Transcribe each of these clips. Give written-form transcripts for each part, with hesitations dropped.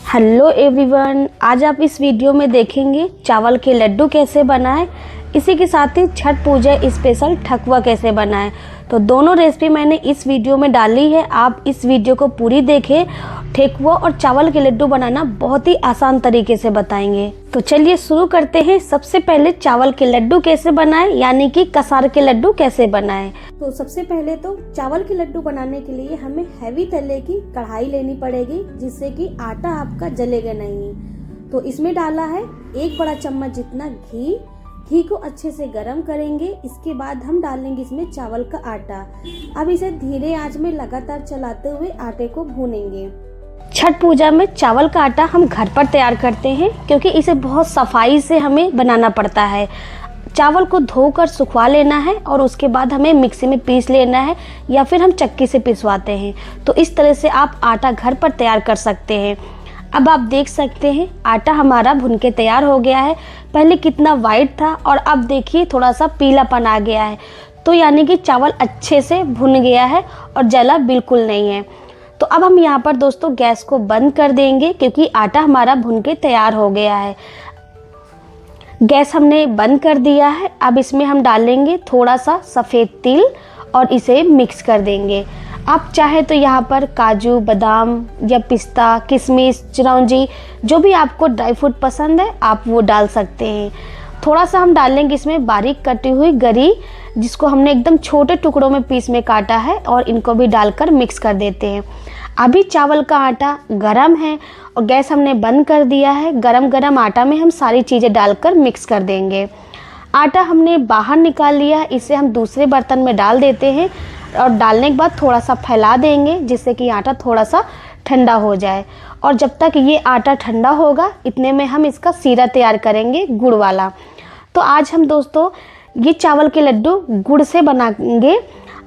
Hello everyone, आज आप इस वीडियो में देखेंगे चावल के लड्डू कैसे बनाएं, इसी के साथ ही छठ पूजा स्पेशल ठकुआ कैसे बनाएं। तो दोनों रेसिपी मैंने इस वीडियो में डाली है, आप इस वीडियो को पूरी देखें। ठेकुआ और चावल के लड्डू बनाना बहुत ही आसान तरीके से बताएंगे। तो चलिए शुरू करते हैं। सबसे पहले चावल के लड्डू कैसे बनाएं, यानी कि कसार के लड्डू कैसे बनाएं। तो सबसे पहले तो चावल के लड्डू बनाने के लिए हमें हैवी तले की कढ़ाई लेनी पड़ेगी, जिससे कि आटा आपका जलेगा नहीं। तो इसमें डाला है 1 बड़ा चम्मच जितना घी। घी को अच्छे से गरम करेंगे। इसके बाद हम डालेंगे इसमें चावल का आटा। अब इसे धीरे आंच में लगातार चलाते हुए आटे को भूनेंगे। छठ पूजा में चावल का आटा हम घर पर तैयार करते हैं, क्योंकि इसे बहुत सफाई से हमें बनाना पड़ता है। चावल को धोकर सुखवा लेना है और उसके बाद हमें मिक्सी में पीस लेना है, या फिर हम चक्की से पिसवाते हैं। तो इस तरह से आप आटा घर पर तैयार कर सकते हैं। अब आप देख सकते हैं आटा हमारा भुन के तैयार हो गया है। पहले कितना वाइट था और अब देखिए थोड़ा सा पीलापन आ गया है। तो यानी कि चावल अच्छे से भुन गया है और जला बिल्कुल नहीं है। तो अब हम यहाँ पर दोस्तों गैस को बंद कर देंगे, क्योंकि आटा हमारा भुन के तैयार हो गया है। गैस हमने बंद कर दिया है। अब इसमें हम डालेंगे थोड़ा सा सफ़ेद तिल और इसे मिक्स कर देंगे। आप चाहे तो यहाँ पर काजू, बादाम या पिस्ता, किशमिश, चिरौंजी, जो भी आपको ड्राई फ्रूट पसंद है आप वो डाल सकते हैं। थोड़ा सा हम डालेंगे इसमें बारीक कटी हुई गरी, जिसको हमने एकदम छोटे टुकड़ों में पीस में काटा है, और इनको भी डालकर मिक्स कर देते हैं। अभी चावल का आटा गरम है और गैस हमने बंद कर दिया है। गरम गरम आटा में हम सारी चीज़ें डालकर मिक्स कर देंगे। आटा हमने बाहर निकाल लिया है, इसे हम दूसरे बर्तन में डाल देते हैं और डालने के बाद थोड़ा सा फैला देंगे, जिससे कि आटा थोड़ा सा ठंडा हो जाए। और जब तक ये आटा ठंडा होगा, इतने में हम इसका सीरा तैयार करेंगे गुड़ वाला। तो आज हम दोस्तों ये चावल के लड्डू गुड़ से बनाएंगे।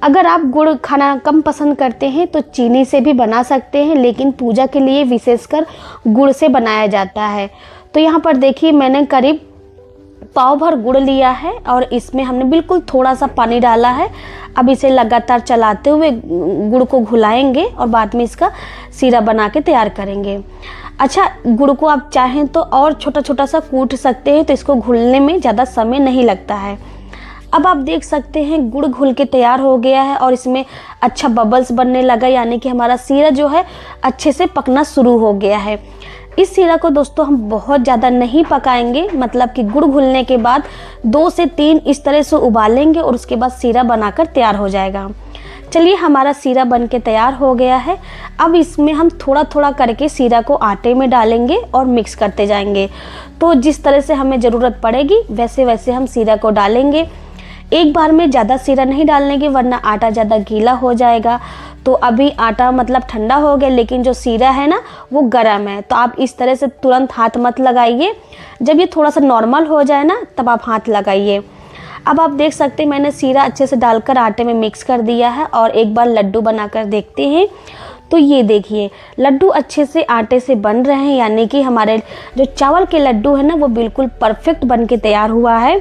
अगर आप गुड़ खाना कम पसंद करते हैं तो चीनी से भी बना सकते हैं, लेकिन पूजा के लिए विशेषकर गुड़ से बनाया जाता है। तो यहाँ पर देखिए मैंने करीब पाव भर गुड़ लिया है और इसमें हमने बिल्कुल थोड़ा सा पानी डाला है। अब इसे लगातार चलाते हुए गुड़ को घुलाएंगे और बाद में इसका सीरा बना के तैयार करेंगे। अच्छा, गुड़ को आप चाहें तो और छोटा छोटा सा कूट सकते हैं, तो इसको घुलने में ज़्यादा समय नहीं लगता है। अब आप देख सकते हैं गुड़ घुल के तैयार हो गया है और इसमें अच्छा बबल्स बनने लगा, यानी कि हमारा सीरा जो है अच्छे से पकना शुरू हो गया है। इस सीरा को दोस्तों हम बहुत ज़्यादा नहीं पकाएंगे, मतलब कि गुड़ घुलने के बाद 2 से 3 इस तरह से उबालेंगे और उसके बाद सीरा बनाकर तैयार हो जाएगा। चलिए, हमारा सीरा बन के तैयार हो गया है। अब इसमें हम थोड़ा थोड़ा करके सीरा को आटे में डालेंगे और मिक्स करते जाएंगे। तो जिस तरह से हमें ज़रूरत पड़ेगी वैसे वैसे हम सीरा को डालेंगे। एक बार में ज़्यादा सीरा नहीं डालने की, वरना आटा ज़्यादा गीला हो जाएगा। तो अभी आटा मतलब ठंडा हो गया, लेकिन जो सीरा है ना वो गर्म है। तो आप इस तरह से तुरंत हाथ मत लगाइए, जब ये थोड़ा सा नॉर्मल हो जाए ना तब आप हाथ लगाइए। अब आप देख सकते हैं मैंने सीरा अच्छे से डालकर आटे में मिक्स कर दिया है और एक बार लड्डू बनाकर देखते हैं। तो ये देखिए लड्डू अच्छे से आटे से बन रहे हैं, यानी कि हमारे जो चावल के लड्डू है ना वो बिल्कुल परफेक्ट बन के तैयार हुआ है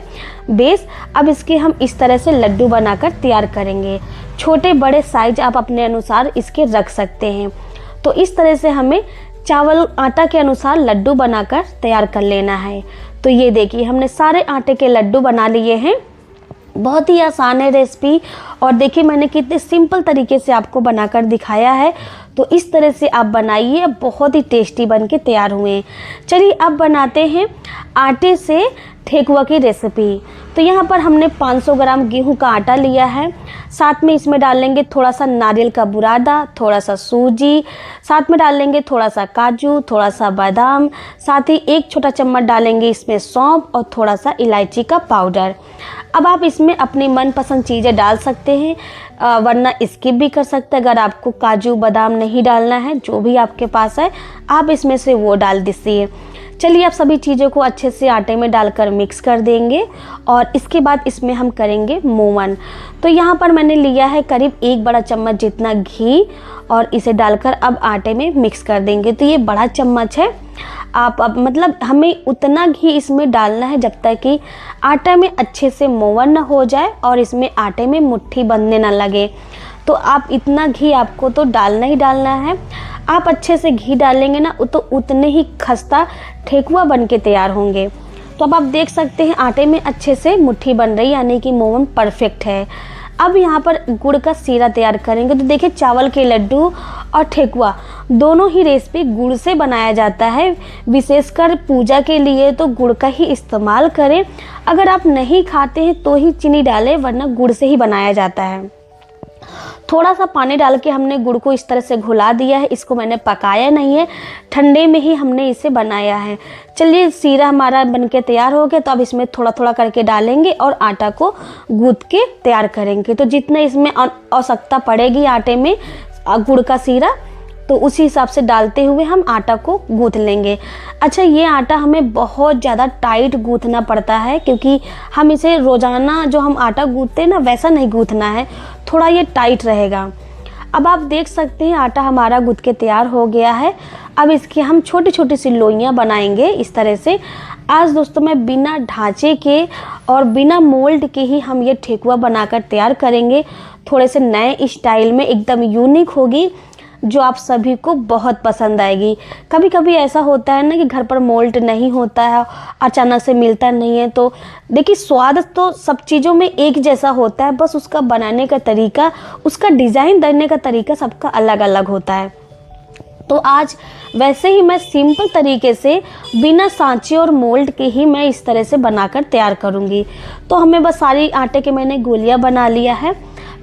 बेस। अब इसके हम इस तरह से लड्डू बनाकर तैयार करेंगे। छोटे बड़े साइज आप अपने अनुसार इसके रख सकते हैं। तो इस तरह से हमें चावल आटा के अनुसार लड्डू बनाकर तैयार कर लेना है। तो ये देखिए हमने सारे आटे के लड्डू बना लिए हैं। बहुत ही आसान है रेसिपी, और देखिए मैंने कितने सिंपल तरीके से आपको बनाकर दिखाया है। तो इस तरह से आप बनाइए, बहुत ही टेस्टी बन के तैयार हुए हैं। चलिए अब बनाते हैं आटे से ठेकुआ की रेसिपी। तो यहाँ पर हमने 500 ग्राम गेहूं का आटा लिया है। साथ में इसमें डालेंगे थोड़ा सा नारियल का बुरादा, थोड़ा सा सूजी, साथ में डालेंगे थोड़ा सा काजू, थोड़ा सा बादाम, साथ ही 1 छोटा चम्मच डालेंगे इसमें सौंफ और थोड़ा सा इलायची का पाउडर। अब आप इसमें अपनी मनपसंद चीज़ें डाल सकते हैं, वरना स्किप भी कर सकते हैं। अगर आपको काजू बादाम नहीं डालना है, जो भी आपके पास है आप इसमें से वो डाल दीजिए। चलिए अब सभी चीज़ों को अच्छे से आटे में डालकर मिक्स कर देंगे और इसके बाद इसमें हम करेंगे मोवन। तो यहाँ पर मैंने लिया है करीब 1 बड़ा चम्मच जितना घी और इसे डालकर अब आटे में मिक्स कर देंगे। तो ये बड़ा चम्मच है, आप अब मतलब हमें उतना घी इसमें डालना है जब तक कि आटा में अच्छे से मोवन न हो जाए और इसमें आटे में मुट्ठी बंधने ना लगे। तो आप इतना घी आपको तो डालना ही डालना है। आप अच्छे से घी डालेंगे ना तो उतने ही खस्ता ठेकुआ बन के तैयार होंगे। तो अब आप देख सकते हैं आटे में अच्छे से मुट्ठी बन रही, यानी कि मोमन परफेक्ट है। अब यहाँ पर गुड़ का सीरा तैयार करेंगे। तो देखिए चावल के लड्डू और ठेकुआ दोनों ही रेसिपी गुड़ से बनाया जाता है। विशेषकर पूजा के लिए तो गुड़ का ही इस्तेमाल करें। अगर आप नहीं खाते हैं तो ही चीनी डालें, वरना गुड़ से ही बनाया जाता है। थोड़ा सा पानी डाल के हमने गुड़ को इस तरह से घुला दिया है। इसको मैंने पकाया नहीं है, ठंडे में ही हमने इसे बनाया है। चलिए सीरा हमारा बनके तैयार हो गया। तो अब इसमें थोड़ा थोड़ा करके डालेंगे और आटा को गूंथ के तैयार करेंगे। तो जितना इसमें आवश्यकता पड़ेगी आटे में गुड़ का सीरा, तो उसी हिसाब से डालते हुए हम आटा को गूंथ लेंगे। अच्छा, ये आटा हमें बहुत ज़्यादा टाइट गूंथना पड़ता है, क्योंकि हम इसे रोज़ाना जो हम आटा गूंथते हैं ना वैसा नहीं गूंथना है, थोड़ा ये टाइट रहेगा। अब आप देख सकते हैं आटा हमारा गूंथ के तैयार हो गया है। अब इसकी हम छोटी छोटी सी लोइयाँ बनाएंगे इस तरह से। आज दोस्तों मैं बिना ढांचे के और बिना मोल्ड के ही हम ये ठेकुआ बनाकर तैयार करेंगे। थोड़े से नए स्टाइल में, एकदम यूनिक होगी, जो आप सभी को बहुत पसंद आएगी। कभी कभी ऐसा होता है ना कि घर पर मोल्ड नहीं होता है, अचानक से मिलता नहीं है, तो देखिए स्वाद तो सब चीज़ों में एक जैसा होता है, बस उसका बनाने का तरीका, उसका डिज़ाइन देने का तरीका सबका अलग अलग होता है। तो आज वैसे ही मैं सिंपल तरीके से बिना सांचे और मोल्ड के ही मैं इस तरह से बनाकर तैयार करूँगी। तो हमें बस सारी आटे के मैंने गोलियाँ बना लिया है।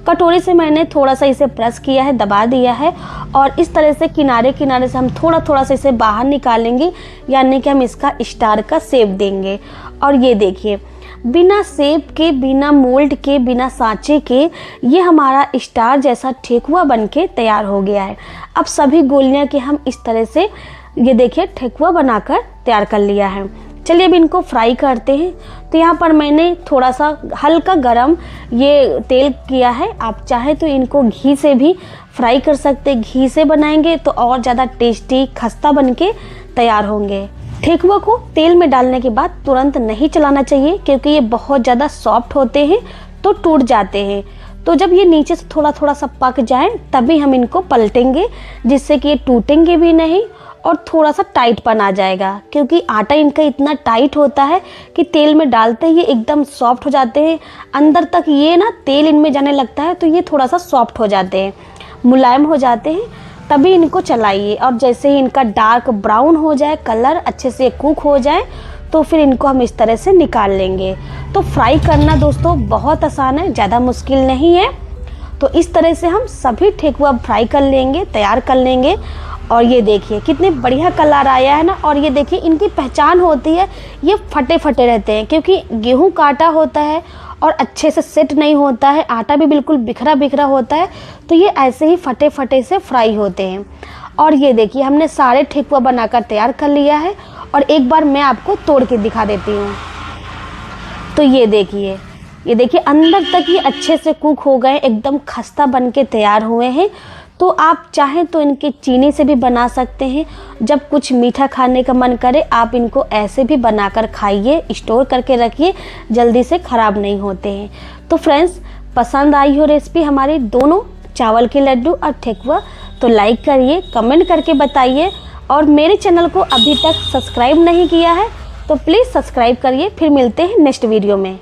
कटोरी से मैंने थोड़ा सा इसे प्रेस किया है, दबा दिया है, और इस तरह से किनारे किनारे से हम थोड़ा थोड़ा सा इसे बाहर निकालेंगे, यानी कि हम इसका स्टार का शेप देंगे। और ये देखिए बिना शेप के, बिना मोल्ड के, बिना सांचे के ये हमारा स्टार जैसा ठेकुआ बनके तैयार हो गया है। अब सभी गोलियां के हम इस तरह से ये देखिए ठेकुआ बनाकर तैयार कर लिया है। चलिए अब इनको फ्राई करते हैं। तो यहाँ पर मैंने थोड़ा सा हल्का गरम ये तेल किया है। आप चाहे तो इनको घी से भी फ्राई कर सकते हैं। घी से बनाएंगे तो और ज़्यादा टेस्टी खस्ता बनके तैयार होंगे। ठेकुआ को तेल में डालने के बाद तुरंत नहीं चलाना चाहिए, क्योंकि ये बहुत ज़्यादा सॉफ्ट होते हैं तो टूट जाते हैं। तो जब ये नीचे से थोड़ा थोड़ा सा पक जाए तभी हम इनको पलटेंगे, जिससे कि ये टूटेंगे भी नहीं और थोड़ा सा टाइटपन आ जाएगा, क्योंकि आटा इनका इतना टाइट होता है कि तेल में डालते ही एकदम सॉफ्ट हो जाते हैं। अंदर तक ये ना तेल इनमें जाने लगता है तो ये थोड़ा सा सॉफ्ट हो जाते हैं, मुलायम हो जाते हैं। तभी इनको चलाइए, और जैसे ही इनका डार्क ब्राउन हो जाए, कलर अच्छे से कुक हो जाए, तो फिर इनको हम इस तरह से निकाल लेंगे। तो फ्राई करना दोस्तों बहुत आसान है, ज़्यादा मुश्किल नहीं है। तो इस तरह से हम सभी ठेकुआ फ्राई कर लेंगे, तैयार कर लेंगे। और ये देखिए कितने बढ़िया कलर आया है ना। और ये देखिए इनकी पहचान होती है, ये फटे फटे रहते हैं, क्योंकि गेहूं का आटा होता है और अच्छे से सेट नहीं होता है, आटा भी बिल्कुल बिखरा बिखरा होता है, तो ये ऐसे ही फटे फटे से फ्राई होते हैं। और ये देखिए हमने सारे ठेकुआ बनाकर तैयार कर लिया है। और एक बार मैं आपको तोड़ के दिखा देती हूँ। तो ये देखिए अंदर तक ये अच्छे से कुक हो गए, एकदम खस्ता बन के तैयार हुए हैं। तो आप चाहें तो इनके चीनी से भी बना सकते हैं। जब कुछ मीठा खाने का मन करे आप इनको ऐसे भी बनाकर खाइए, स्टोर करके रखिए, जल्दी से ख़राब नहीं होते हैं। तो फ्रेंड्स, पसंद आई हो रेसिपी हमारी दोनों चावल के लड्डू और ठेकुआ, तो लाइक करिए, कमेंट करके बताइए। और मेरे चैनल को अभी तक सब्सक्राइब नहीं किया है तो प्लीज़ सब्सक्राइब करिए। फिर मिलते हैं नेक्स्ट वीडियो में।